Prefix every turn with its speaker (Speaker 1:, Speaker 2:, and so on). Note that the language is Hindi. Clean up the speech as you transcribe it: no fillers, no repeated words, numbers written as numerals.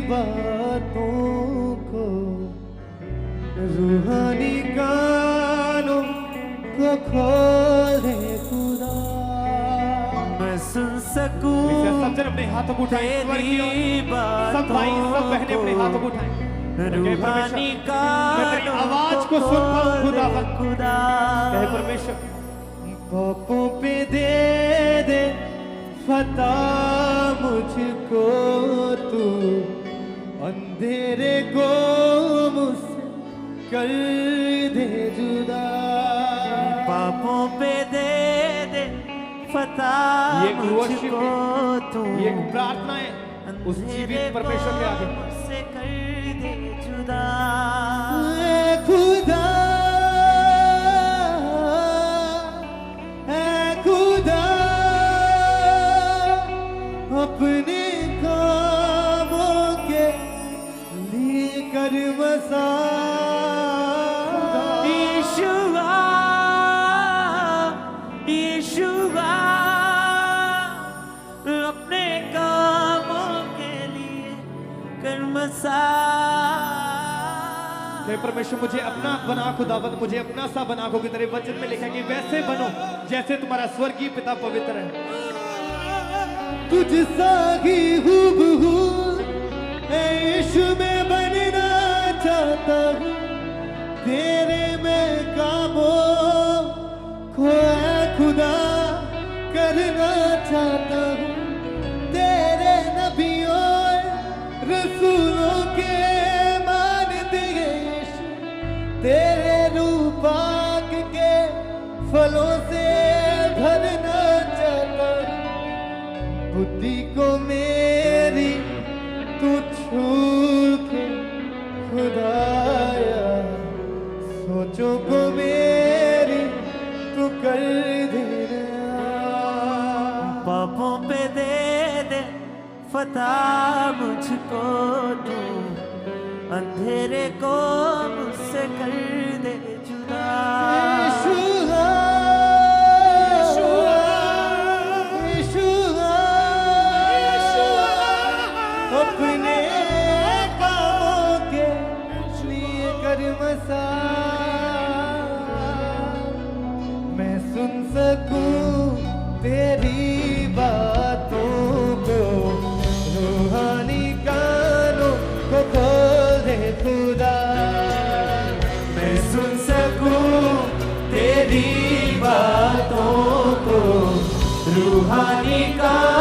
Speaker 1: बातों को रूहानी कानों को खोले खुदा,
Speaker 2: मैं सुन सकूं
Speaker 3: सब जन अपने हाथों को उठाएं, ईश्वर की ओर। सब भाई सब बहनें अपने हाथों को उठाएं।
Speaker 2: रूहानी का
Speaker 3: मैं तेरी आवाज को सुन पाऊं खुदा।
Speaker 2: खुदा
Speaker 3: कहे परमेश्वर,
Speaker 1: पापों पे दे दे फता मुझको तू, अंधेरे को मुझसे कर दे जुदा।
Speaker 2: पापों पे दे दे फता
Speaker 3: ये एक worship
Speaker 2: मुझको तू,
Speaker 3: ये एक प्रार्थना है उस जीवित परमेश्वर के आगे।
Speaker 2: मुझसे कर दे जुदा।
Speaker 1: ऐ खुदा, ऐ खुदा, अपने कामों के लिए कर मसा।
Speaker 2: यीशुआ यीशुआ अपने कामों के लिए कर मसा।
Speaker 3: हे परमेश्वर, मुझे अपना बना खुदावंद, मुझे अपना सा बना, क्योंकि तेरे वचन में लिखा है कि वैसे बनो जैसे तुम्हारा स्वर्गीय पिता पवित्र है।
Speaker 1: तुझ सा ही हूबहू यीशु में बनना चाहता हूँ, तेरे में कामों को ऐ खुदा करना चाहता हूँ। तेरे नबियों रसूलों के मानते यीशु, तेरे रूपाक के फलों से भरना चाहता हूँ। बुद्धि को मेरी तू छू के खुदाया, सोचों को मेरी तू कर देना।
Speaker 2: पापों पे दे दे फता मुझको तू, अंधेरे को मुझसे कर दे जुदा।
Speaker 1: यीशुआ, यीशुआ, अपने कामों के लिए कर मसा। मैं सुन सकूं तेरी बातों को, रूहानी कानों को खोल दे खुदा। मैं सुन सकूं तेरी बातों को, रूहानी कानों